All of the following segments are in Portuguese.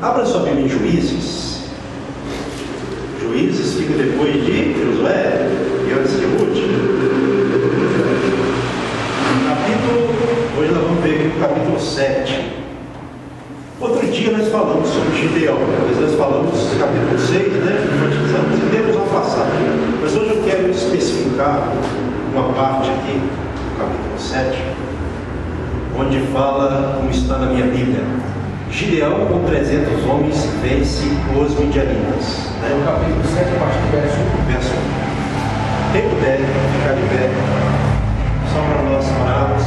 Abra sua Bíblia em Juízes. Juízes fica depois de Josué e antes de Ruth. Hoje nós vamos ver aqui o capítulo 7. Outro dia nós falamos sobre Gideão, depois nós falamos do capítulo 6, né? Enfatizamos e temos uma passagem. Mas hoje eu quero especificar uma parte aqui do capítulo 7, onde fala, como está na minha Bíblia, Gideão com 300 homens vence os midianitas. É o capítulo 7, a partir do verso 1. Verso 1. Quem puder ficar de pé, só para nós pararmos,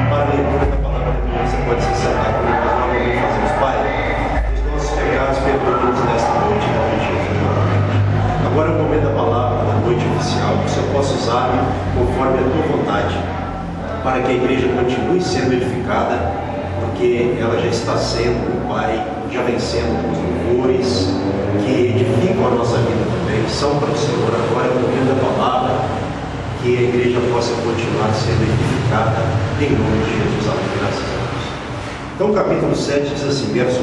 para a leitura da palavra de Deus, você pode se sentar comigo, nós vamos fazer. Pai, os nossos pecados perdoados nesta noite, em nome de Jesus. Agora é o momento da palavra, da noite oficial, que o Senhor possa usar conforme a tua vontade, para que a igreja continue sendo edificada, porque ela já está sendo, Pai, já vencendo com os louvores que edificam a nossa vida também, são para o Senhor. Agora é o momento da palavra, que a igreja possa continuar sendo edificada em nome de Jesus. Amém. Graças a Deus. Então o capítulo 7 diz assim, verso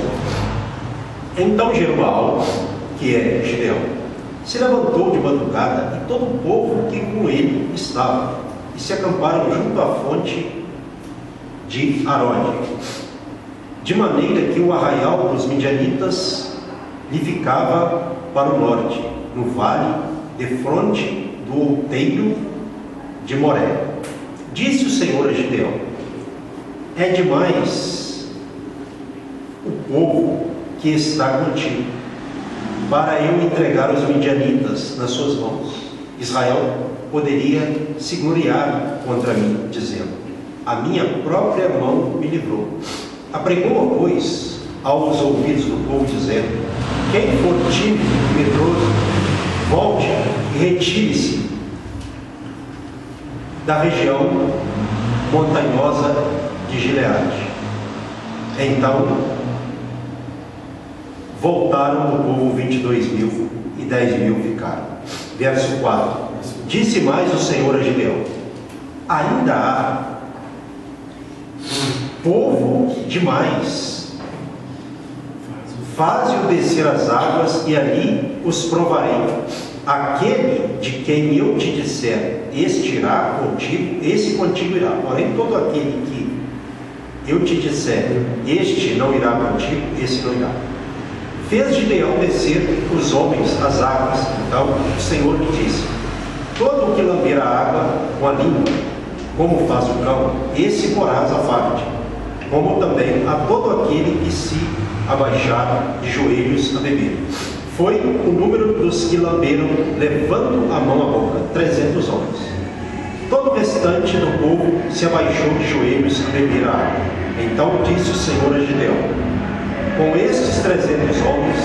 1. Então Jerubaal, que é Gideão, se levantou de madrugada e todo o povo que com ele estava, e se acamparam junto à fonte de Arode, de maneira que o arraial dos midianitas lhe ficava para o norte, no vale, defronte do outeiro de Moré. Disse o Senhor a Gideão: é demais o povo que está contigo, para eu entregar os midianitas nas suas mãos. Israel poderia se gloriar contra mim, dizendo: a minha própria mão me livrou. Apregou, pois, aos ouvidos do povo, dizendo: quem for tímido e medroso, volte e retire-se da região montanhosa de Gileade. Então voltaram do povo 22.000 e 10.000 ficaram. Verso 4. Disse mais o Senhor a Gideão: ainda há povo demais, faze-o descer as águas e ali os provarei. Aquele de quem eu te disser, este irá contigo, esse contigo irá. Porém, todo aquele que eu te disser, este não irá contigo, esse não irá. Fez Gideão descer os homens às águas. Então o Senhor lhe disse: todo o que lamber a água com a língua, como faz o cão, esse porás à parte, como também a todo aquele que se abaixar de joelhos a beber. Foi o número dos que lamberam, levando a mão à boca, 300 homens. Todo o restante do povo se abaixou de joelhos a beber a água. Então disse o Senhor a Gideão: com estes 300 homens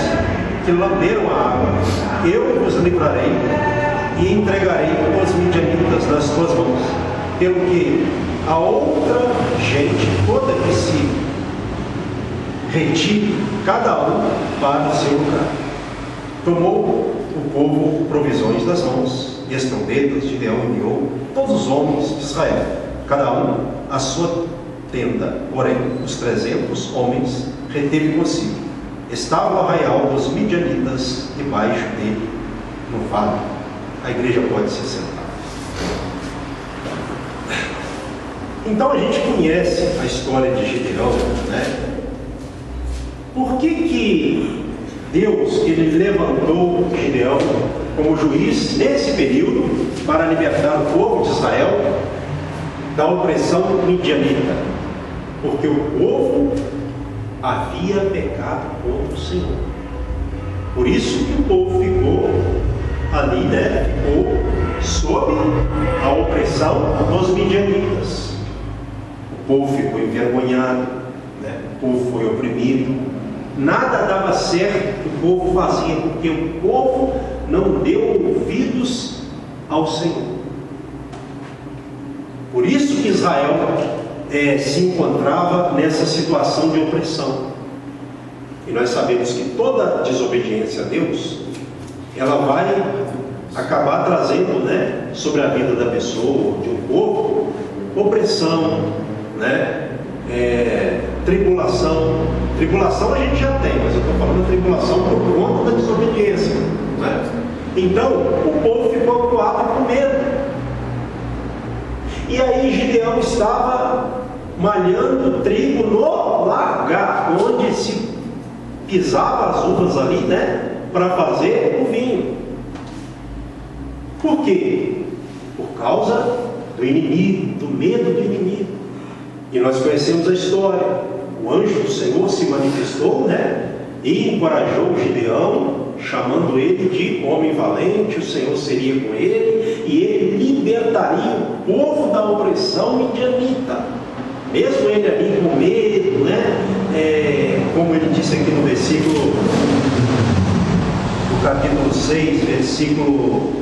que lamberam a água, eu vos livrarei e entregarei os midianitas nas tuas mãos, pelo que a outra gente toda que se retire, cada um para o seu lugar. Tomou o povo provisões das mãos e as trombetas. Gideão enviou todos os homens de Israel, cada um a sua tenda, porém os 300 homens reteve consigo. Estava o arraial dos midianitas debaixo dele, no vale. A igreja pode se sentar. Então a gente conhece a história de Gideão, né? Por que Deus ele levantou Gideão como juiz nesse período para libertar o povo de Israel da opressão midianita? Porque o povo havia pecado contra o Senhor. Por isso que o povo ficou ali, né? Ficou sob a opressão dos midianitas. O povo ficou envergonhado, né? O povo foi oprimido. Nada dava certo que o povo fazia, porque o povo não deu ouvidos ao Senhor. Por isso que Israel se encontrava nessa situação de opressão. E nós sabemos que toda desobediência a Deus, ela vai acabar trazendo, né, sobre a vida da pessoa, de um povo, opressão, né, tribulação. Tribulação a gente já tem, mas eu estou falando tribulação por conta da desobediência, né? Então, o povo ficou acuado com medo. E aí Gideão estava malhando trigo no lagar, onde se pisava as uvas ali, né? Para fazer o vinho. Por quê? Por causa do inimigo, do medo do inimigo. E nós conhecemos a história. O anjo do Senhor se manifestou, né? E encorajou Gideão, chamando ele de homem valente. O Senhor seria com ele e ele libertaria o povo da opressão midianita. Mesmo ele ali com medo, né? Como ele disse aqui no versículo do capítulo 6, versículo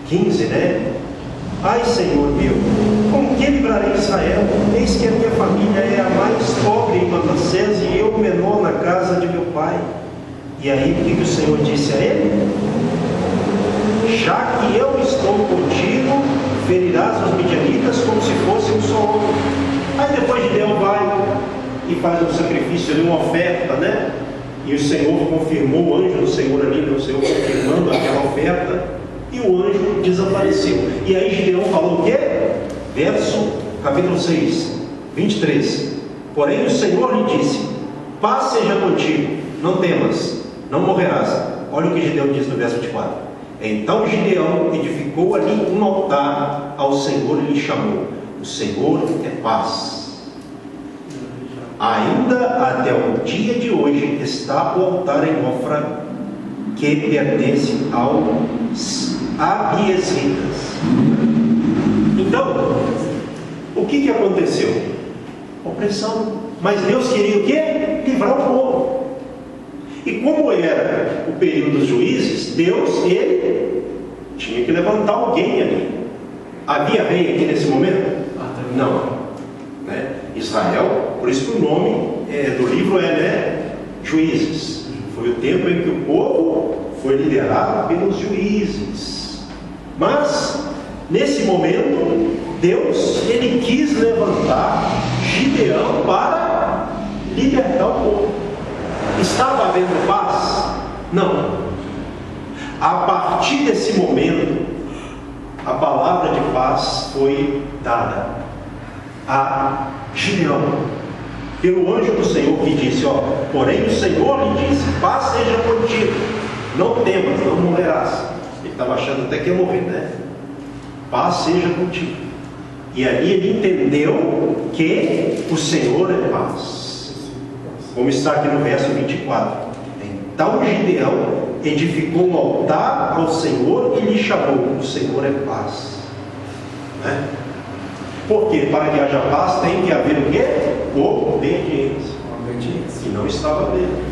15, né? Ai, Senhor meu, com que livrarei Israel? Eis que a minha família é a mais pobre em Manassés e eu o menor na casa de meu pai. E aí o que o Senhor disse a ele? Já que eu estou contigo, ferirás os midianitas como se fosse um só homem. Aí depois Gideão vai e faz um sacrifício ali, uma oferta, né? E o Senhor confirmou, o anjo do Senhor ali, o Senhor confirmando aquela oferta. E o anjo desapareceu. E aí Gideão falou o quê? Capítulo 6, 23. Porém o Senhor lhe disse: paz seja contigo, não temas, não morrerás. Olha o que Gideão diz no verso 24. Então Gideão edificou ali um altar ao Senhor e lhe chamou: o Senhor é paz. Ainda até o dia de hoje está o altar em Ofra, que pertence aos Abiesitas. Então, o que aconteceu? Opressão. Mas Deus queria o quê? Livrar o povo. E como era o período dos juízes, Deus, ele tinha que levantar alguém ali. Havia rei aqui nesse momento? Não, né? Israel, por isso que o nome do livro né? Juízes. Foi o tempo em que o povo foi liderado pelos juízes. Mas, nesse momento, Deus, ele quis levantar Gideão para libertar o povo. Estava havendo paz? Não. A partir desse momento, a palavra de paz foi dada a Gideão pelo anjo do Senhor, que disse: porém o Senhor lhe disse, paz seja contigo, não temas, não morrerás. Ele estava achando até que ia morrer, né? Paz seja contigo. E ali ele entendeu que o Senhor é paz, como está aqui no verso 24. Então Gideão edificou um altar ao Senhor e lhe chamou: o Senhor é paz, né? Porque para que haja paz tem que haver o quê? Obediência. E não estava havendo.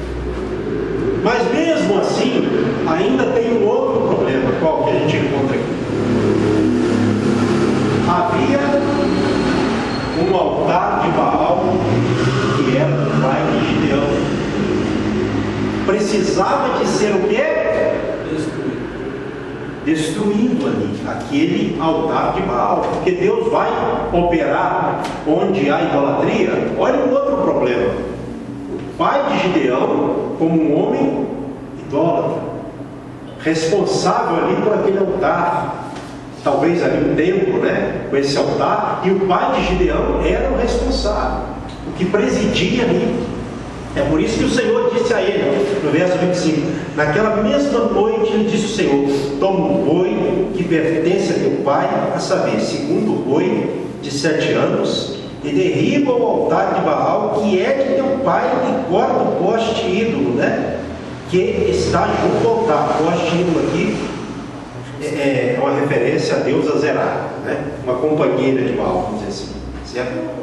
Mas mesmo assim, ainda tem um outro problema. Qual que a gente encontra aqui? Havia um altar de Baal que era do pai de Gideão. Precisava de ser o quê? Destruído ali, aquele altar de Baal. Porque Deus vai operar onde há idolatria. Olha um outro problema. O pai de Gideão, como um homem idólatra, responsável ali por aquele altar, talvez ali um templo, né, com esse altar, e o pai de Gideão era o responsável, o que presidia ali. É por isso que o Senhor disse a ele, no verso 25: naquela mesma noite lhe disse o Senhor: toma um boi que pertence a teu pai, a saber, segundo o boi de 7 anos, e derriba o altar de Baal, que é de teu pai, e corta o poste ídolo, né, que está junto ao altar. Poste ídolo aqui é uma referência a Deus Azerá, né, uma companheira de Baal, vamos dizer assim, certo?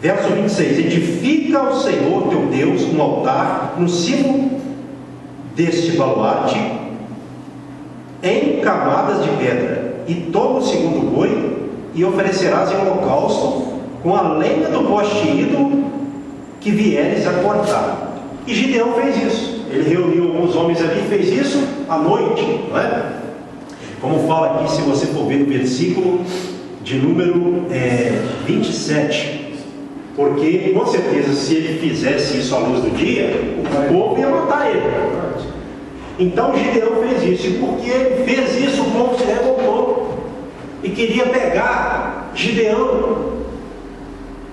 Verso 26: edifica ao Senhor teu Deus um altar no cimo deste baluarte, em camadas de pedra, e toma o segundo boi, e oferecerás em holocausto com a lenha do poste ídolo que vieres a cortar. E Gideão fez isso. Ele reuniu alguns homens ali e fez isso à noite, não é? Como fala aqui, se você for ver no versículo de número 27. Porque, com certeza, se ele fizesse isso à luz do dia, o povo ia matar ele. Então Gideão fez isso. E porque ele fez isso, o povo se revoltou e queria pegar Gideão.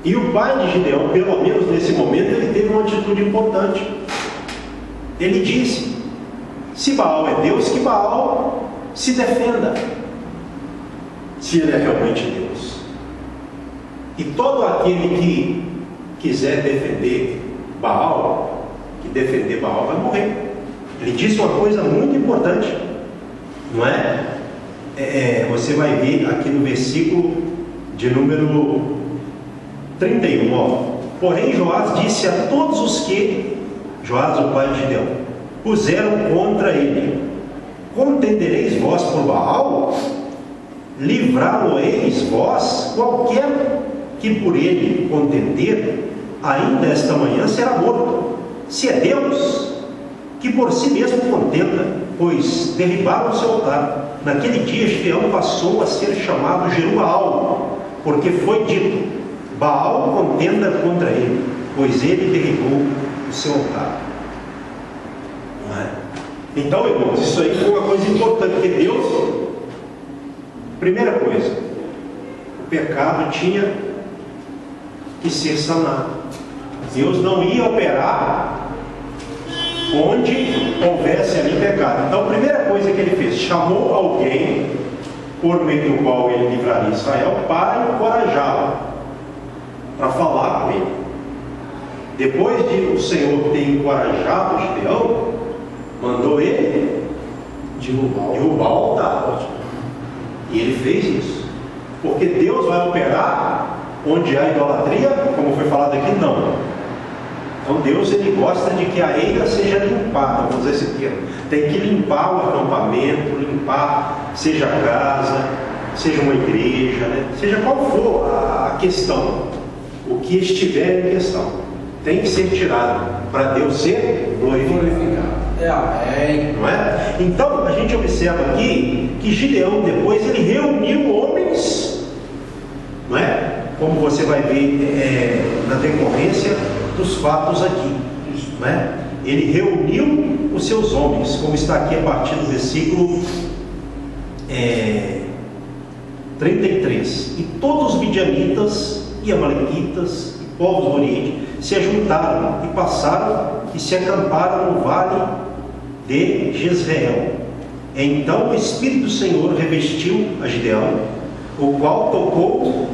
E o pai de Gideão, pelo menos nesse momento, ele teve uma atitude importante. Ele disse: se Baal é Deus, que Baal se defenda, se ele é realmente Deus. E todo aquele que quiser defender Baal, que defender Baal, vai morrer. Ele disse uma coisa muito importante, não é? Você vai ver aqui no versículo de número 31, ó. Porém Joás disse a todos os que, Joás, o pai de Gideão, puseram contra ele: contendereis vós por Baal? Livrá-lo-eis vós? Qualquer que por ele contender, ainda esta manhã será morto. Se é Deus, que por si mesmo contenda, pois derribaram o seu altar. Naquele dia Gideão passou a ser chamado Jerubaal, porque foi dito: Baal contenda contra ele, pois ele derribou o seu altar. Não é? Então, irmãos, isso aí foi uma coisa importante, porque Deus, primeira coisa, o pecado tinha que ser sanado. Deus não ia operar onde houvesse ali pecado. Então a primeira coisa que ele fez, chamou alguém por meio do qual ele livraria Israel para encorajá-lo, para falar com ele. Depois de o Senhor ter encorajado Gideão, mandou ele derrubar o altar. E ele fez isso, porque Deus vai operar onde há idolatria, como foi falado aqui, não. Então Deus, ele gosta de que a eira seja limpada, vamos dizer esse termo. Tem que limpar o acampamento, limpar, seja a casa, seja uma igreja, né? Seja qual for a questão, o que estiver em questão, tem que ser tirado para Deus ser glorificado. Não é? Então a gente observa aqui que Gideão depois ele reuniu homens, não é? Como você vai ver na decorrência dos fatos aqui, não é? Ele reuniu os seus homens, como está aqui a partir do versículo 33. E todos os midianitas e amalequitas e povos do Oriente se ajuntaram e passaram e se acamparam no vale de Jezreel. Então o Espírito do Senhor revestiu a Gideão, o qual tocou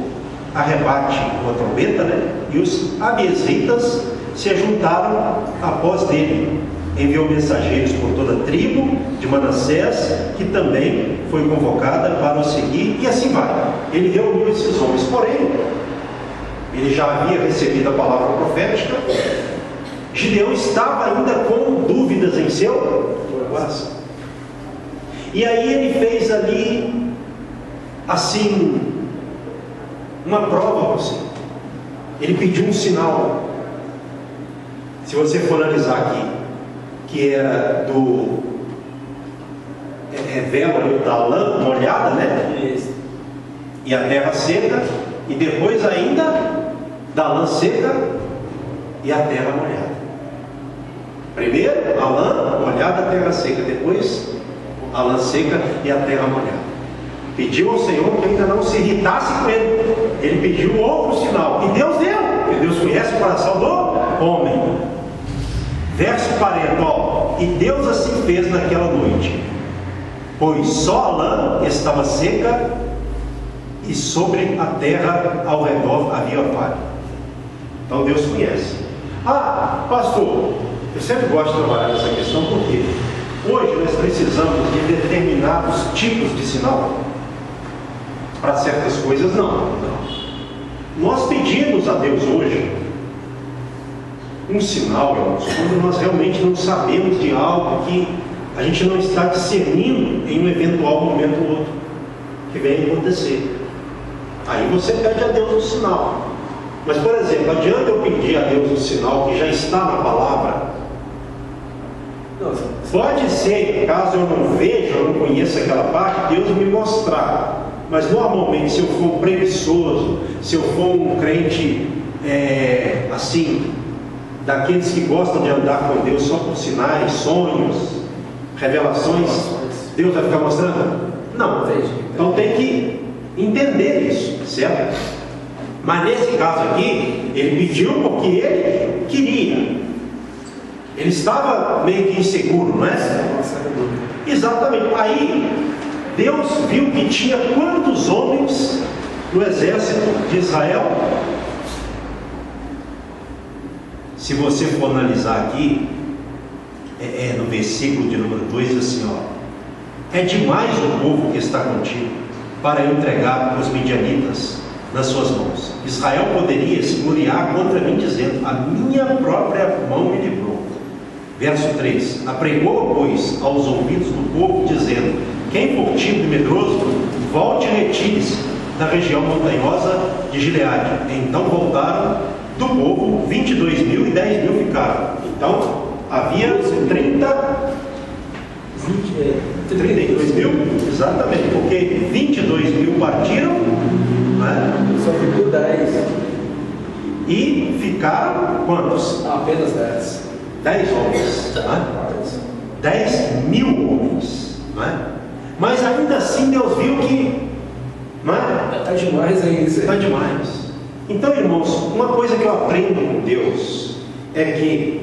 a rebate, uma trombeta, né? E os abiezritas se ajuntaram após dele. Enviou mensageiros por toda a tribo de Manassés, que também foi convocada para o seguir, e assim vai. Ele reuniu esses homens, porém, ele já havia recebido a palavra profética. Gideão estava ainda com dúvidas em seu coração. E aí ele fez ali, assim, uma prova para você. Ele pediu um sinal. Se você for analisar aqui, que era do velo da lã molhada, né? E a terra seca, e depois ainda da lã seca e a terra molhada. Primeiro a lã molhada, a terra seca, depois a lã seca e a terra molhada. Pediu ao Senhor que ainda não se irritasse com ele. Ele pediu outro sinal, e Deus deu, porque Deus conhece o coração do homem. Verso 40, ó: e Deus assim fez naquela noite, pois só a lã estava seca, e sobre a terra ao redor havia palha. Então Deus conhece. Ah, pastor, eu sempre gosto de trabalhar nessa questão, porque hoje nós precisamos de determinados tipos de sinal. Para certas coisas não. Nós pedimos a Deus hoje um sinal, irmãos, quando nós realmente não sabemos de algo que a gente não está discernindo em um eventual momento ou outro que venha acontecer. Aí você pede a Deus um sinal. Mas, por exemplo, adianta eu pedir a Deus um sinal que já está na palavra? Pode ser, caso eu não veja, eu não conheça aquela parte, Deus me mostrar. Mas normalmente, se eu for um preguiçoso, se eu for um crente assim, daqueles que gostam de andar com Deus só por sinais, sonhos, revelações, Deus vai ficar mostrando? Não. Então tem que entender isso, certo? Mas nesse caso aqui, ele pediu porque ele queria. Ele estava meio que inseguro, não é? Exatamente. Aí Deus viu que tinha quantos homens no exército de Israel? Se você for analisar aqui, no versículo de número 2, diz assim, é demais o povo que está contigo para eu entregar os midianitas nas suas mãos. Israel poderia se gloriar contra mim, dizendo, a minha própria mão me livrou. Verso 3, apregou, pois, aos ouvidos do povo, dizendo, quem for tímido e medroso, volte e retire-se da região montanhosa de Gileade. Então voltaram do povo 22 mil e 10 mil ficaram. Então havia 32 mil, exatamente, porque 22 mil partiram, né? Só ficou 10. E ficaram quantos? Apenas 10. 10 homens, né? 10 mil homens, né? Mas ainda assim Deus viu que, né? Está demais ainda. Está demais. Então, irmãos, uma coisa que eu aprendo com Deus é que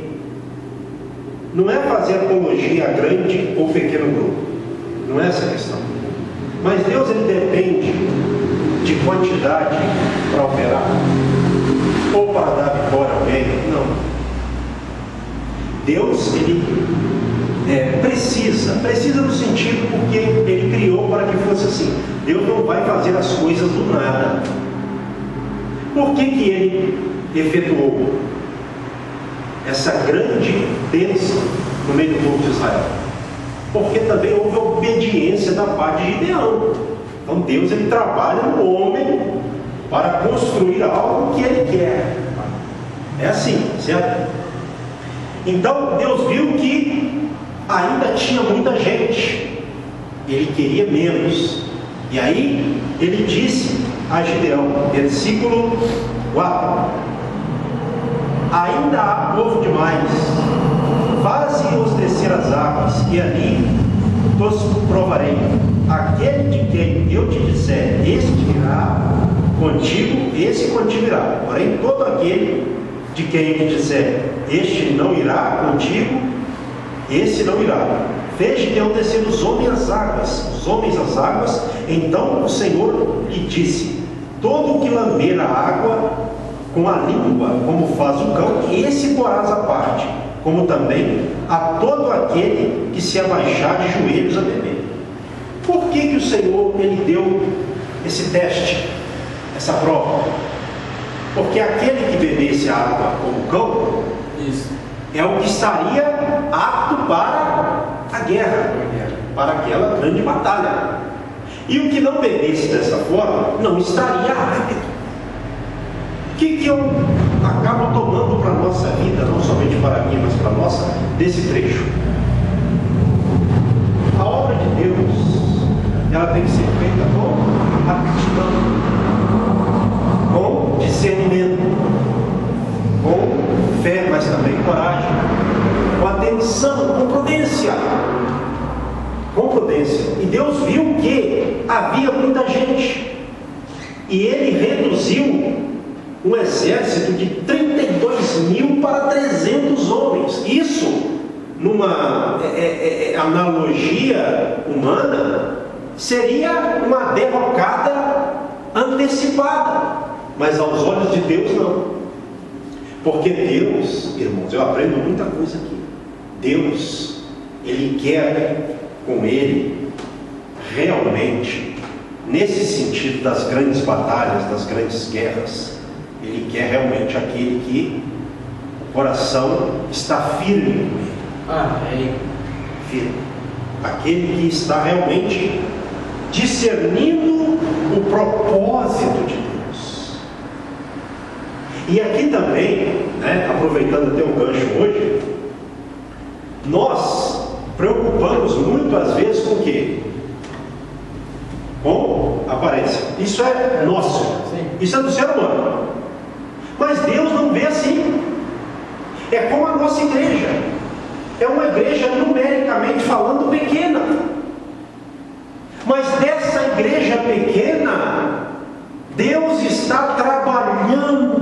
não é fazer apologia a grande ou pequeno grupo, não é essa a questão. Mas Deus, ele depende de quantidade para operar ou para dar vitória a alguém. Não. Deus, ele precisa no sentido porque ele criou para que fosse assim. Deus não vai fazer as coisas do nada. Por que ele efetuou essa grande bênção no meio do povo de Israel? Porque também houve obediência da parte de Gideão. Então Deus, ele trabalha no homem para construir algo que ele quer. É assim, certo? Então Deus viu que ainda tinha muita gente, ele queria menos, e aí ele disse a Gideão, versículo 4, ainda há povo demais, faze-os descer as águas, e ali os provarei. Aquele de quem eu te disser, este irá contigo, esse contigo irá. Porém, todo aquele de quem eu te disser, este não irá contigo, esse não irá. Fez Gideão descer os homens às águas. Então o Senhor lhe disse, todo o que lamber a água com a língua, como faz o cão, esse porás à parte, como também a todo aquele que se abaixar de joelhos a beber. Por que o Senhor, ele deu esse teste, essa prova? Porque aquele que bebesse a água como cão, é o que estaria apto para a guerra, para aquela grande batalha. E o que não bebesse dessa forma, não estaria apto. O que eu acabo tomando para a nossa vida, não somente para mim, mas para a nossa, desse trecho? A obra de Deus, ela tem que ser feita com aptidão, com discernimento, com fé, mas também coragem, com atenção, com prudência. Com prudência. E Deus viu que havia muita gente, e ele reduziu um exército de 32 mil para 300 homens. Isso, numa analogia humana, seria uma derrocada antecipada, mas aos olhos de Deus não. Porque Deus, irmãos, eu aprendo muita coisa aqui. Deus, ele quer com ele realmente, nesse sentido das grandes batalhas, das grandes guerras, ele quer realmente aquele que o coração está firme com ele. Firme. Aquele que está realmente discernindo o propósito de Deus. E aqui também, né, aproveitando até o gancho hoje, nós preocupamos muito às vezes com o quê? Com aparência. Isso é nosso. Isso é do ser humano. Mas Deus não vê assim. É como a nossa igreja. É uma igreja numericamente falando pequena. Mas dessa igreja pequena, Deus está trabalhando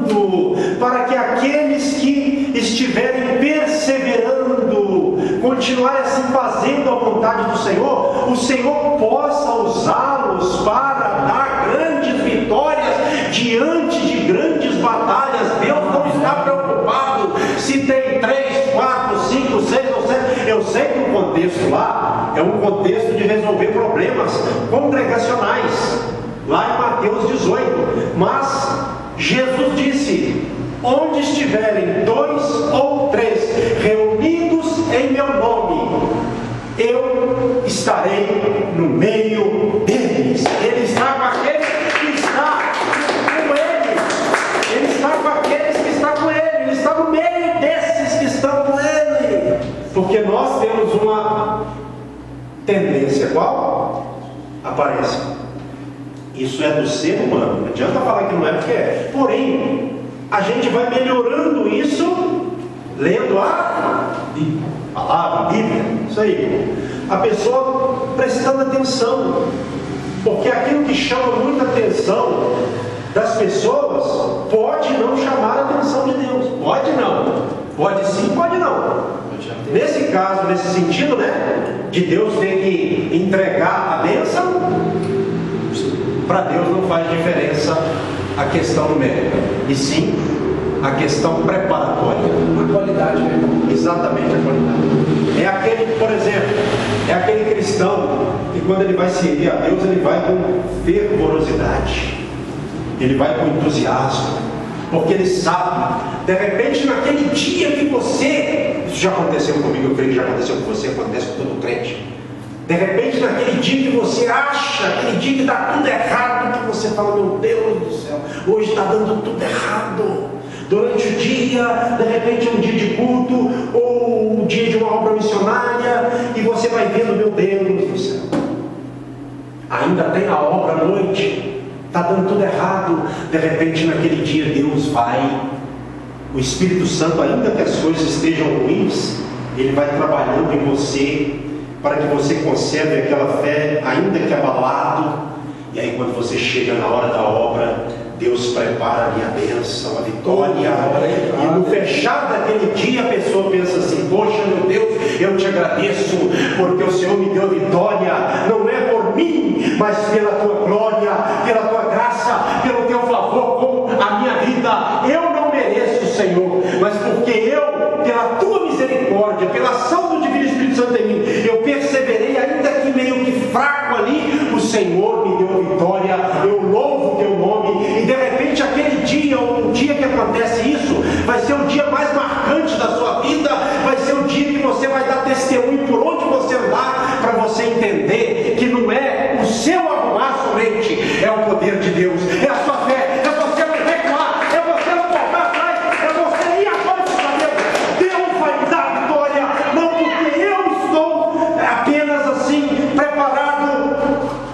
para que aqueles que estiverem perseverando, continuarem assim fazendo a vontade do Senhor, o Senhor possa usá-los para dar grandes vitórias diante de grandes batalhas. Deus não está preocupado se tem 3, 4, 5, 6 ou 7. Eu sei que o contexto lá é um contexto de resolver problemas congregacionais, lá em Mateus 18, mas Jesus disse: onde estiverem 2 ou 3 reunidos em meu nome, eu estarei no meio deles. Ele está com aqueles que estão com ele. Ele está com aqueles que estão com ele. Ele está no meio desses que estão com ele. Porque nós temos uma tendência, qual? Aparece. Isso é do ser humano. Não adianta falar que não é, porque é. Porém, a gente vai melhorando isso lendo a palavra, a Bíblia. Isso aí. A pessoa prestando atenção. Porque aquilo que chama muita atenção das pessoas pode não chamar a atenção de Deus. Pode não. Pode sim, pode não. Nesse caso, nesse sentido, né? De Deus ter que entregar a bênção, para Deus não faz diferença a questão numérica, e sim a questão preparatória. A qualidade, né? Exatamente, a qualidade. É aquele, por exemplo, é aquele cristão que quando ele vai servir a Deus, ele vai com fervorosidade, ele vai com entusiasmo, porque ele sabe, de repente naquele dia que você, isso já aconteceu comigo, eu creio que já aconteceu com você, acontece com todo crente. De repente, naquele dia que você acha, aquele dia que está tudo errado, que você fala: meu Deus do céu, hoje está dando tudo errado. Durante o dia, de repente é um dia de culto, ou um dia de uma obra missionária, e você vai vendo: meu Deus do céu, ainda tem a obra à noite, está dando tudo errado. De repente, naquele dia, Deus vai, o Espírito Santo, ainda que as coisas estejam ruins, ele vai trabalhando em você, para que você conserve aquela fé, ainda que abalado. E aí quando você chega na hora da obra, Deus prepara ali a bênção, a vitória. E no fechar daquele dia, a pessoa pensa assim: poxa, meu Deus, eu te agradeço, porque o Senhor me deu vitória, não é por mim, mas pela tua glória, pela tua graça, pelo teu favor com a minha vida. Eu não mereço, Senhor, mas porque eu, pela tua misericórdia, pela ação do Divino Espírito Santo em mim, eu perseverei, ainda que meio que fraco ali, o Senhor me deu vitória, eu louvo o teu nome. E de repente aquele dia, ou um dia que acontece isso, vai ser o dia mais marcante da sua vida, vai ser o dia que você vai dar testemunho por onde você andar, para você entender que não é o seu arrumar somente, é o poder de Deus, é a sua fé, é você não recuar, é você não voltar atrás, é você ir agora para Deus. Deus vai me dar vitória, não porque eu estou apenas assim preparado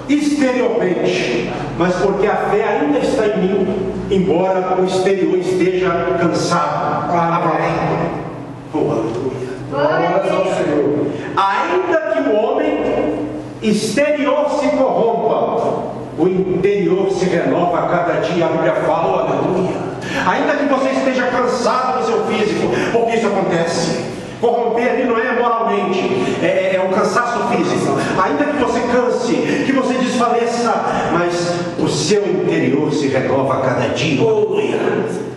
exteriormente, mas porque a fé ainda está em mim, embora o exterior esteja cansado, abalado. Oh, aleluia. Glórias ao Senhor. Ainda que o homem exterior se corrompa, o interior se renova a cada dia. A Bíblia fala, oh, aleluia. Ainda que você esteja cansado no seu físico, porque isso acontece. Corromper ali não é moralmente, é um cansaço físico. Ainda que você canse, que você desfaleça, mas o seu interior se renova a cada dia.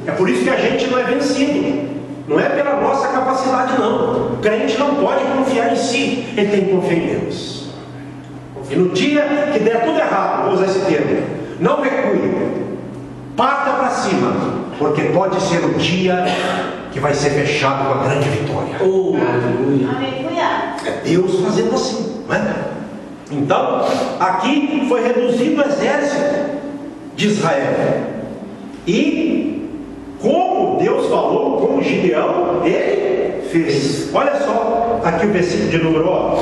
É por isso que a gente não é vencido. Não é pela nossa capacidade, não. O crente não pode confiar em si, ele tem que confiar em Deus. E no dia que der tudo errado, vou usar esse termo, não recue, parta para cima, porque pode ser o dia que vai ser fechado com a grande vitória. Oh, aleluia. É Deus fazendo assim, não é? Então, aqui foi reduzido o exército de Israel. E como Deus falou com Gideão, ele fez. Olha só, aqui o versículo de número,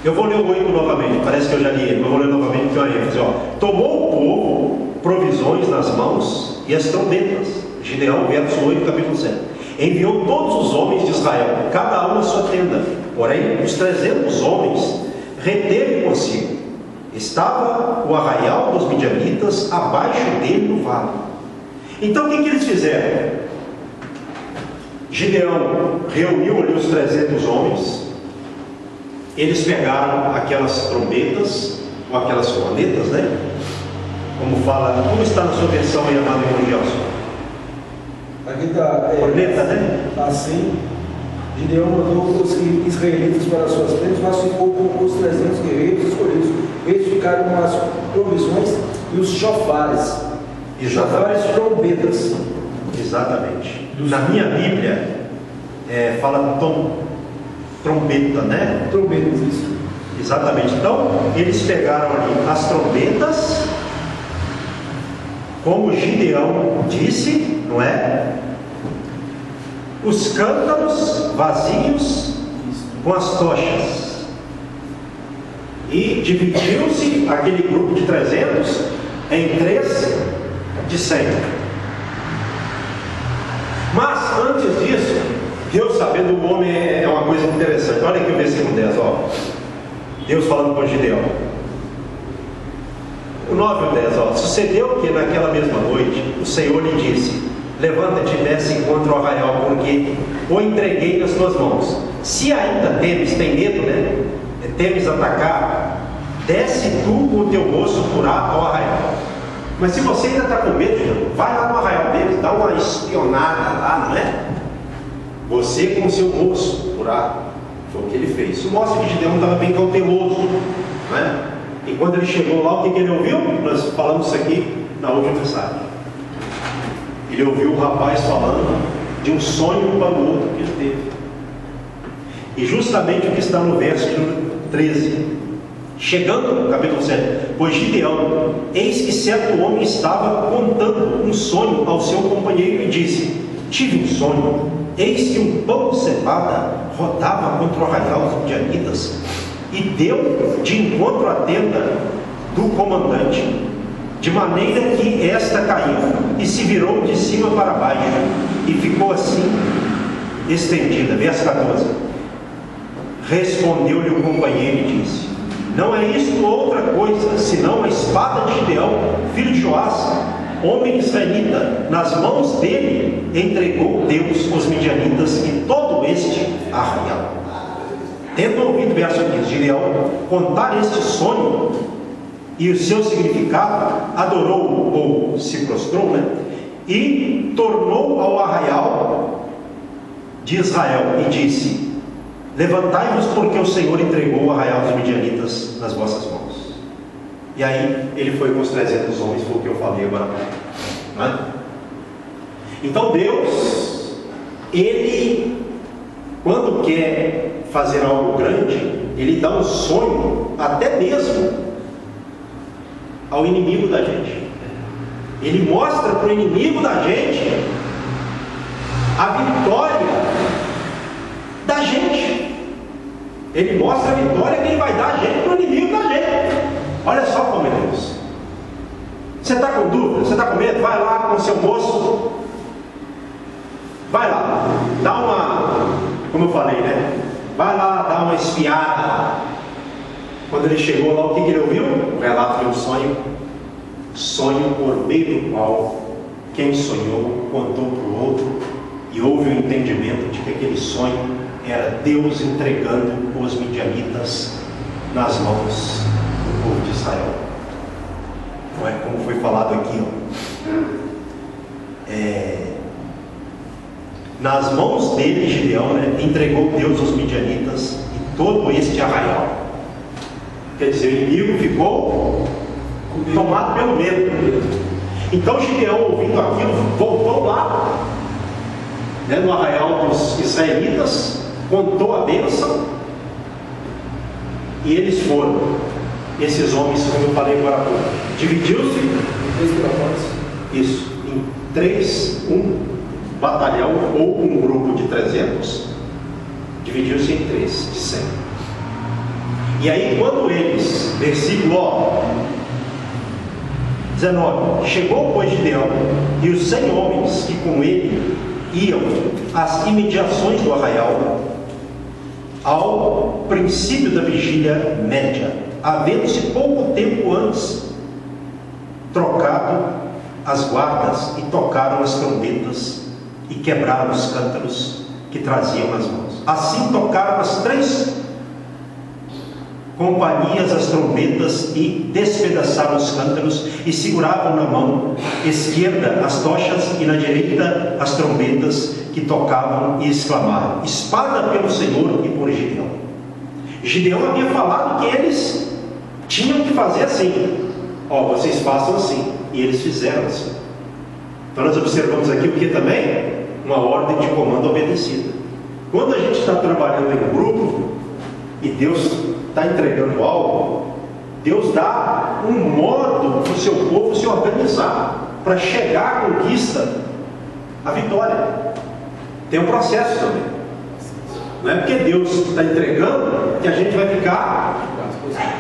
eu vou ler o 8 novamente, parece que eu já li ele, mas vou ler novamente porque é uma ênfase. Tomou o povo provisões nas mãos e as trombetas. Gideão, verso 8, capítulo 7. Enviou todos os homens de Israel, cada um a sua tenda. Porém, os 300 homens reteve consigo. Estava o arraial dos midianitas abaixo dele no vale. Então o que eles fizeram? Gideão reuniu ali os 300 homens. Eles pegaram aquelas trombetas, ou aquelas cornetas, né? Como está na sua versão aí, amado irmão Gelson? Aqui está. Corneta, né? Assim, Gideão mandou os israelitas para suas tendas, mas ficou com os 300 guerreiros escolhidos. Eles ficaram com as provisões e os chofares. Chofares trombetas. Exatamente. Na minha Bíblia, fala trombeta, né? Trombetas, isso. Exatamente. Então, eles pegaram ali as trombetas, como Gideão disse, não é? Os cântaros vazios com as tochas. E dividiu-se aquele grupo de 300 em 3 de 100. Mas antes disso, Deus sabendo o homem é uma coisa interessante. Olha aqui o versículo 10, ó. Deus falando com Gideão. O 9 e o 10, ó. Sucedeu que naquela mesma noite o Senhor lhe disse: levanta-te e desce contra o arraial, porque o entreguei nas tuas mãos. Se ainda temes, tem medo, né? Temes atacar, desce tu com o teu rosto curado ao arraial. Mas se você ainda está com medo, vai lá no arraial deles, dá uma espionada lá, não é? Você com o seu rosto curado. Foi o que ele fez. Isso mostra que Gideão estava bem cauteloso, não é? E quando ele chegou lá, o que ele ouviu? Nós falamos isso aqui na última mensagem. Ele ouviu o rapaz falando de um sonho para o outro que ele teve. E justamente o que está no verso 13. Chegando no capítulo 7. Pois Gideão, eis que certo homem estava contando um sonho ao seu companheiro e disse: tive um sonho, eis que um pão de cevada rodava contra o arraial dos midianitas e deu de encontro à tenda do comandante, de maneira que esta caiu e se virou de cima para baixo e ficou assim estendida. Verso 14. Respondeu-lhe o companheiro e disse: não é isto outra coisa, senão a espada de Gideão, filho de Joás, homem israelita. Nas mãos dele entregou Deus os midianitas e todo este arraial. Tendo ouvido, verso 15, Gideão contar este sonho e o seu significado, adorou ou se prostrou, né? E tornou ao arraial de Israel e disse: levantai-vos, porque o Senhor entregou o arraial dos midianitas nas vossas mãos. E aí ele foi com os 300 homens, foi o que eu falei agora, né? Então Deus, ele, quando quer fazer algo grande, ele dá um sonho até mesmo ao inimigo da gente. Ele mostra para o inimigo da gente a vitória da gente. Ele mostra a vitória que ele vai dar a gente para o inimigo da gente. Olha só como é Deus. Você está com dúvida? Você está com medo? Vai lá com o seu moço. Vai lá. Dá uma, como eu falei, né? Vai lá dar uma espiada. Quando ele chegou lá, o que ele ouviu? O relato de um sonho. Sonho por meio do qual quem sonhou contou para o outro e houve o entendimento de que aquele sonho era Deus entregando os midianitas nas mãos do povo de Israel. Não é como foi falado aqui, ó. Nas mãos dele, Gideão, né, entregou Deus os midianitas e todo este arraial. Quer dizer, o inimigo ficou tomado pelo medo. Então Gideão, ouvindo aquilo, voltou lá, né, no arraial dos israelitas, contou a bênção e eles foram. Esses homens, como eu falei agora há pouco, dividiu-se isso em 3, um batalhão ou um grupo de 300, dividiu-se em 3 de 100. E aí quando eles, versículo, ó, 19. Chegou, pois, Gideão e os 100 homens que com ele iam às imediações do arraial, ao princípio da vigília média, havendo-se pouco tempo antes trocado as guardas, e tocaram as trombetas e quebraram os cântaros que traziam nas mãos. Assim tocaram as 3 companhias as trombetas e despedaçaram os cântaros, e seguravam na mão esquerda as tochas e na direita as trombetas, que tocavam e exclamavam: espada pelo Senhor e por Gideão. Gideão havia falado que eles tinham que fazer assim. Vocês façam assim. E eles fizeram assim. Então nós observamos aqui o que também? Uma ordem de comando obedecida. Quando a gente está trabalhando em grupo e Deus está entregando algo, Deus dá um modo para o seu povo se organizar para chegar à conquista, à vitória. Tem um processo também. Não é porque Deus está entregando que a gente vai ficar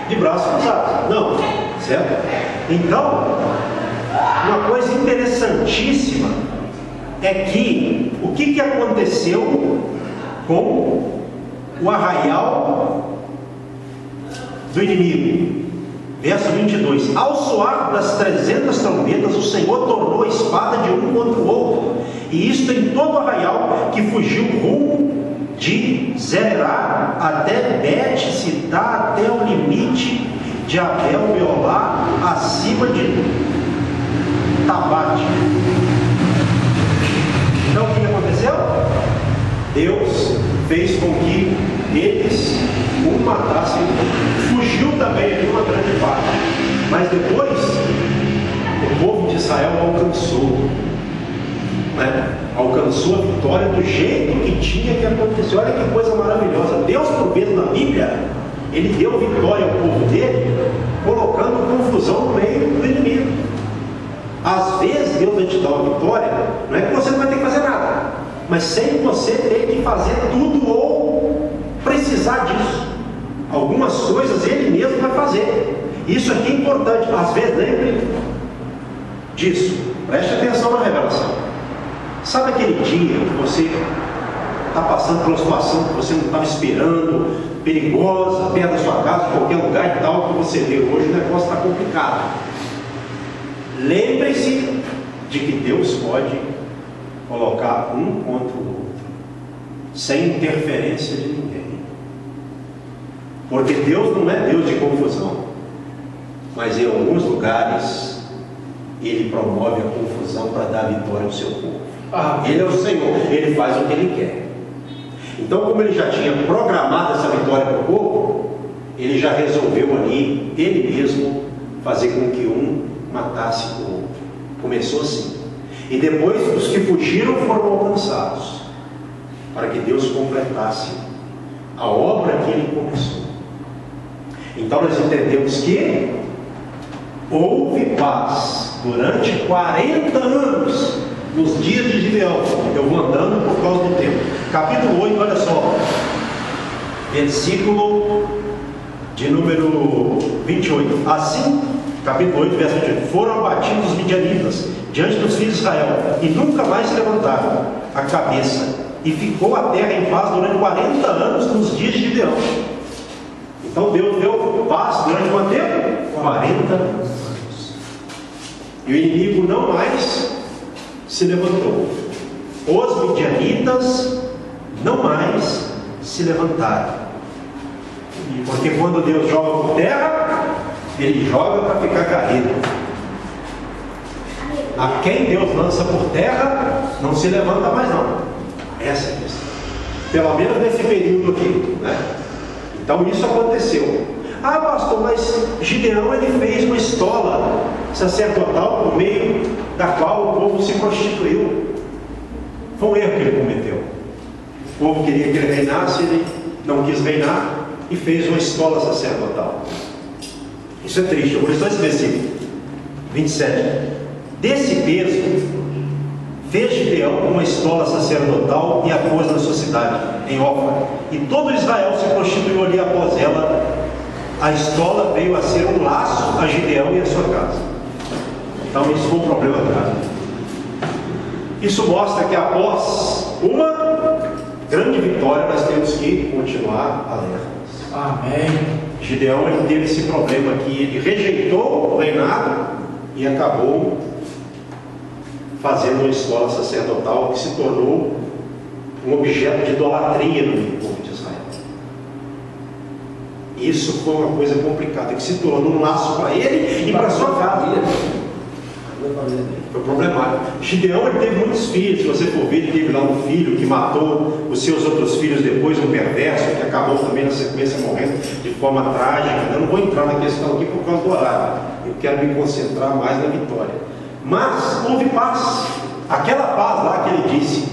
de braços cruzados. Não, certo? Então, uma coisa interessantíssima é que o que aconteceu com o arraial do inimigo? Verso 22. Ao soar das 300 trombetas, o Senhor tornou a espada de um contra o outro, e isto em todo o arraial, que fugiu rumo de Zerá até Bet-Sidá, até o limite de Abel-Meolá, acima de Tabate. Então o que aconteceu? Deus fez com que eles um matassem, fugiu também ali uma grande parte, mas depois o povo de Israel alcançou, alcançou a vitória do jeito que tinha que acontecer. Olha que coisa maravilhosa. Deus, por vezes, na Bíblia, Ele deu vitória ao povo dele, colocando confusão no meio do inimigo. Às vezes Deus vai te dar uma vitória, não é que você não vai ter que fazer nada, mas sem você ter que fazer tudo ou precisar disso. Algumas coisas Ele mesmo vai fazer. Isso aqui é importante. Às vezes, lembre disso. Preste atenção na revelação. Sabe aquele dia que você está passando por uma situação que você não estava esperando, perigosa, perto da sua casa, em qualquer lugar e tal, que você vê hoje, o negócio está complicado. Lembre-se de que Deus pode colocar um contra o outro, sem interferência de ninguém. Porque Deus não é Deus de confusão, mas em alguns lugares Ele promove a confusão para dar vitória ao seu povo. Ele é o Senhor, Ele faz o que Ele quer. Então, como Ele já tinha programado essa vitória para o povo, Ele já resolveu ali, Ele mesmo, fazer com que um matasse o outro. Começou assim. E depois os que fugiram foram alcançados, para que Deus completasse a obra que Ele começou. Então nós entendemos que houve paz durante 40 anos nos dias de Gideão. Eu vou andando por causa do tempo. Capítulo 8, olha só, versículo de número 28. Assim, capítulo 8, verso 28, foram abatidos os midianitas diante dos filhos de Israel, e nunca mais se levantaram a cabeça, e ficou a terra em paz durante 40 anos nos dias de Gideão. Então Deus deu paz durante quanto tempo? 40 anos. E o inimigo não mais se levantou. Os midianitas não mais se levantaram. Porque quando Deus joga por terra, Ele joga para ficar caído. A quem Deus lança por terra, não se levanta mais não. Essa é a questão. Pelo menos nesse período aqui, Então isso aconteceu. Pastor, mas Gideão ele fez uma estola sacerdotal por meio da qual o povo se prostituiu. Foi um erro que ele cometeu. O povo queria que ele reinasse, ele não quis reinar e fez uma estola sacerdotal. Isso é triste. Eu vou ler só esse versículo 27. Desse peso fez Gideão uma estola sacerdotal e a pôs na sua cidade, em Ofra. E todo Israel se prostituiu ali após ela. A estola veio a ser um laço a Gideão e a sua casa. Então isso foi um problema grave. Isso mostra que após uma grande vitória nós temos que continuar alertas. Amém. Gideão ele teve esse problema aqui, ele rejeitou o reinado e acabou fazendo uma escola sacerdotal que se tornou um objeto de idolatria no povo de Israel. Isso foi uma coisa complicada, que se tornou um laço para ele e para sua família. Foi problemático. Gideão ele teve muitos filhos. Se você for ver, ele teve lá um filho que matou os seus outros filhos depois, um perverso, que acabou também na sequência morrendo de forma trágica. Eu não vou entrar na questão aqui por causa do horário. Eu quero me concentrar mais na vitória. Mas houve paz. Aquela paz lá que ele disse: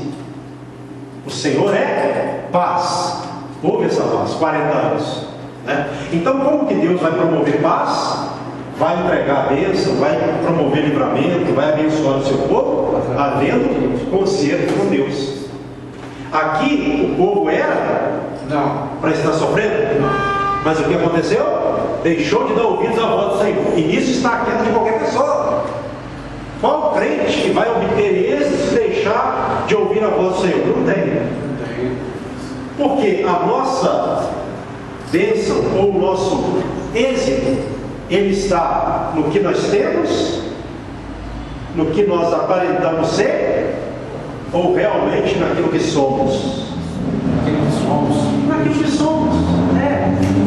o Senhor é paz. Houve essa paz, 40 anos. Né? Então, como que Deus vai promover paz? Vai entregar a bênção, vai promover livramento, vai abençoar o seu povo, havendo conserto com Deus. Aqui o povo era para estar sofrendo, mas o que aconteceu? Deixou de dar ouvidos à voz do Senhor. E nisso está a queda de qualquer pessoa. Qual crente que vai obter êxito se deixar de ouvir a voz do Senhor? Não tem. Porque a nossa bênção ou o nosso êxito, ele está no que nós temos, no que nós aparentamos ser, ou realmente naquilo que somos? Naquilo que somos.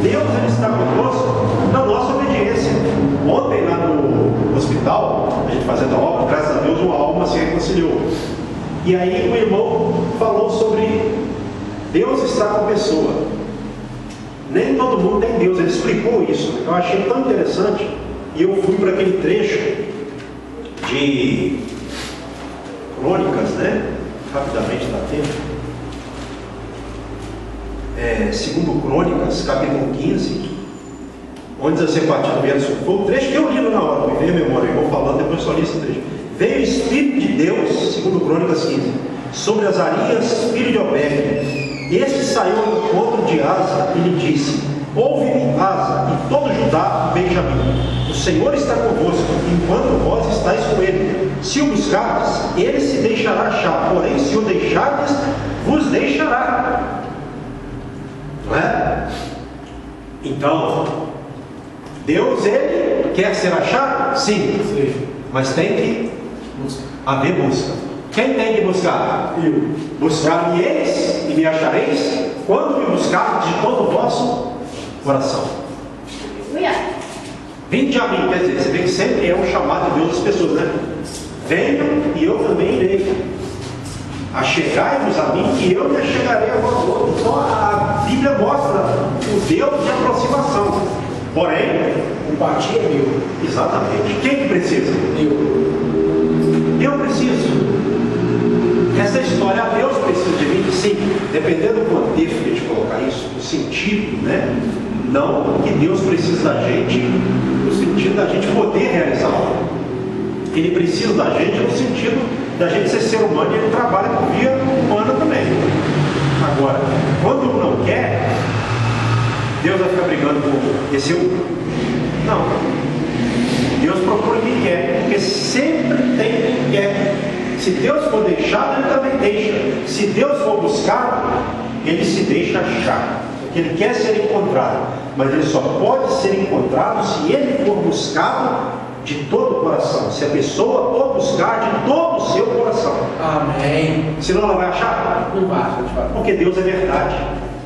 Deus ele está conosco na nossa obediência. Ontem lá no hospital, a gente fazendo a obra, graças a Deus uma alma se reconciliou. E aí o irmão falou sobre Deus está com a pessoa. Nem todo mundo tem Deus, ele explicou isso. Eu achei tão interessante. E eu fui para aquele trecho de Crônicas, né? Rapidamente dá tempo. Segundo Crônicas, capítulo 15, onde diz assim, a partir do verso, foi o trecho que eu li na hora, me veio a memória, eu vou falando, depois só li esse trecho. Veio o Espírito de Deus, segundo Crônicas 15, sobre Azarias, filho de Obed. Este saiu ao encontro de Asa e lhe disse: ouve-me, Asa, e todo Judá e Benjamim. O Senhor está convosco, enquanto vós estáis com ele. Se o buscardes, ele se deixará achar. Porém, se o deixardes, vos deixará. Não é? Então, Deus, ele quer ser achado? Sim. Mas tem que haver busca. Quem tem que buscar? Eu. Buscar-me-eis e me achareis quando me buscar de todo o vosso coração. Vinde a mim, quer dizer, você vê que sempre é um chamado de Deus às pessoas, né? Venham e eu também irei. Achegai-vos a mim e eu me achegarei a vós. Então a Bíblia mostra o Deus de aproximação. Porém, o partir é meu. Exatamente. Quem que precisa? Eu preciso. Essa história, Deus precisa de mim, sim, dependendo do contexto que a gente colocar isso, o sentido, né? Não que Deus precisa da gente, no sentido da gente poder realizar algo. Ele precisa da gente no sentido da gente ser ser humano e ele trabalha por via humana também. Agora, quando um não quer, Deus vai ficar brigando com esse um? Não. Deus procura quem quer, porque sempre tem quem quer. Se Deus for deixado, ele também deixa. Se Deus for buscado, ele se deixa achar. Porque ele quer ser encontrado. Mas ele só pode ser encontrado se ele for buscado de todo o coração. Se a pessoa for buscar de todo o seu coração. Amém. Senão ela vai achar? Não vai. Porque Deus é verdade.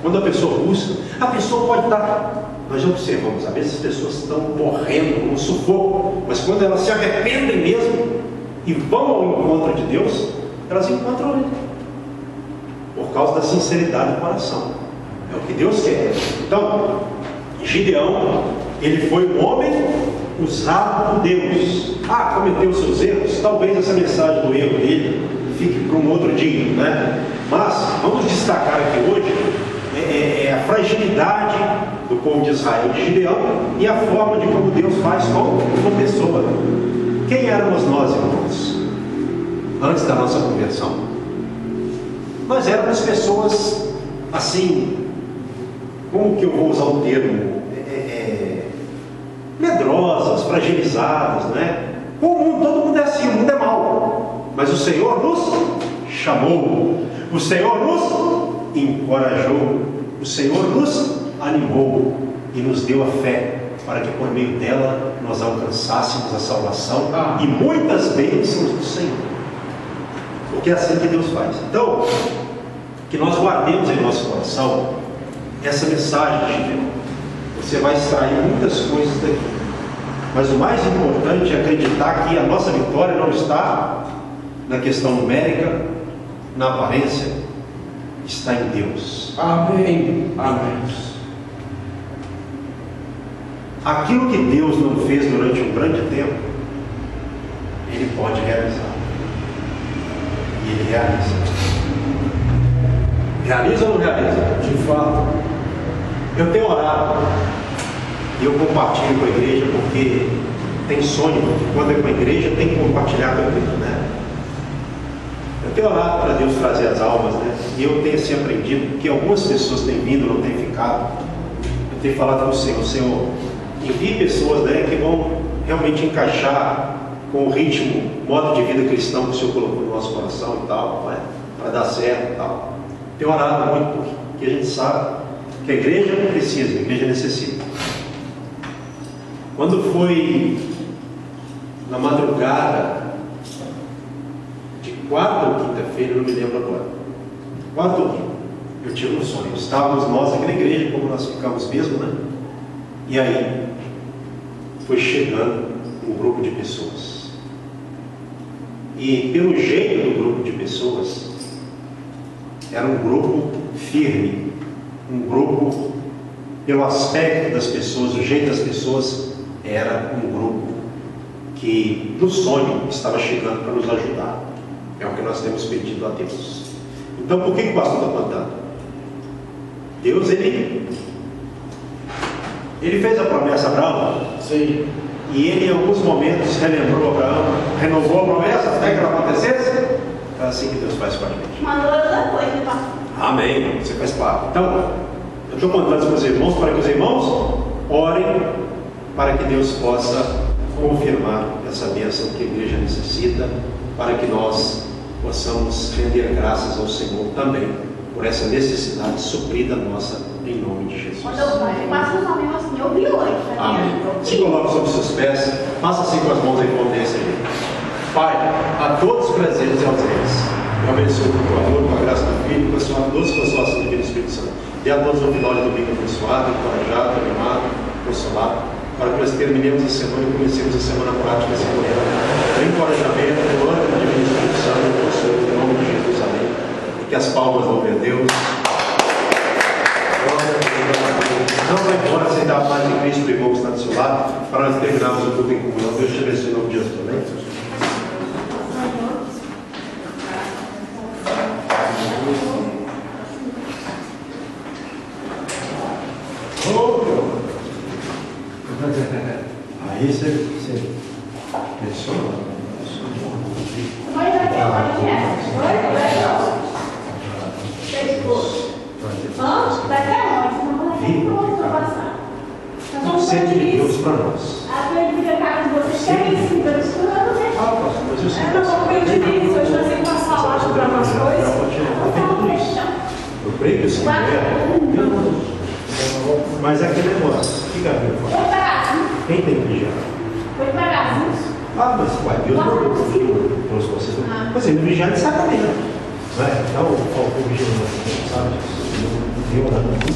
Quando a pessoa busca, a pessoa pode estar... Nós observamos, às vezes as pessoas estão morrendo com um sufoco. Mas quando elas se arrependem mesmo e vão ao encontro de Deus, elas encontram Ele, por causa da sinceridade do coração. É o que Deus quer. Então, Gideão, ele foi um homem usado por Deus. Cometeu seus erros. Talvez essa mensagem do erro dele fique para um outro dia, né? Mas vamos destacar aqui hoje a fragilidade do povo de Israel, de Gideão, e a forma de como Deus faz com uma pessoa. Quem éramos nós, irmãos, antes da nossa conversão? Nós éramos pessoas assim, como que eu vou usar o termo? Medrosas, fragilizadas, né? O mundo, todo mundo é assim, o mundo é mau. Mas o Senhor nos chamou. O Senhor nos encorajou. O Senhor nos animou e nos deu a fé para que por meio dela nós alcançássemos a salvação e muitas bênçãos do Senhor. Porque é assim que Deus faz. Então, que nós guardemos em nosso coração essa mensagem de Deus. Você vai extrair muitas coisas daqui. Mas o mais importante é acreditar que a nossa vitória não está na questão numérica, na aparência, está em Deus. Amém. Amém. Aquilo que Deus não fez durante um grande tempo, Ele pode realizar. E Ele realiza. Realiza ou não realiza? De fato. Eu tenho orado e eu compartilho com a igreja porque tem sonho, porque quando é com a igreja tem que compartilhar com a igreja, né? Eu tenho orado para Deus trazer as almas, né? E eu tenho assim aprendido que algumas pessoas têm vindo, não têm ficado. Eu tenho falado com o Senhor, envie pessoas, né, que vão realmente encaixar com o ritmo, modo de vida cristão que o Senhor colocou no nosso coração e tal, né? Para dar certo e tal. Tenho orado muito porque a gente sabe que a igreja precisa, a igreja necessita. Quando foi na madrugada de quarta ou quinta-feira, não me lembro agora, quarta ou quinta, eu tive um sonho. Estávamos nós aqui na igreja, como nós ficamos mesmo, né? E aí foi chegando um grupo de pessoas. E pelo jeito do grupo de pessoas, era um grupo firme, um grupo, pelo aspecto das pessoas, o jeito das pessoas, era um grupo que no sonho estava chegando para nos ajudar. É o que nós temos pedido a Deus. Então, por que o pastor está contando? Deus, ele fez a promessa a Abraão. Sim. E ele, em alguns momentos, relembrou Abraão, renovou a promessa até que ela acontecesse. É assim que Deus faz com a gente. Mandou outra coisa, pastor. Amém. Você faz parte. Então, eu estou contando isso para os irmãos, para que os irmãos orem para que Deus possa confirmar essa bênção que a igreja necessita, para que nós possamos render graças ao Senhor também por essa necessidade suprida nossa, em nome de Jesus. Quando eu passo os amigos assim, eu vi hoje. Amém. Se coloque sobre os seus pés, faça assim com as mãos em potência. Pai, a todos os presentes e ausentes, eu abençoo com o teu amor, com a graça do Filho, com a sua doce consolação divina do Espírito Santo. Dê a todos um final de domingo abençoado, encorajado, animado, consolado, para que nós terminemos a semana e comecemos a semana prática esse programa. Tem encorajamento, tem ânimo divino do Espírito Santo, consolo, em nome de Jesus, amém. E que as palmas louvem a Deus. Não vai embora sem dar a paz de Cristo para o irmão que está do seu lado, para nós terminarmos o culto em comunhão. Deus te abençoe em nome de Jesus também. Aí você pensou? Mas aqui, onde é? Daqui aonde? Não vou nem pronto para passar. Nós vamos Sempre de Deus isso. para nós. A frente fica cá com vocês, que é isso, então isso não é né? Ah, pastor, mas eu sei. Eu não vou pedir isso, hoje nós temos que passar lá para umas coisas. tudo isso. Eu creio que o Senhor é. Mas é aquele negócio. Fica bem. Foi pagar. Quem tem que vigiar? Foi pagar. Ah, mas vai, Deus não trouxe vocês. Mas ele vigiar de sacramento. Não é? Então, o vigilante, sabe? Eu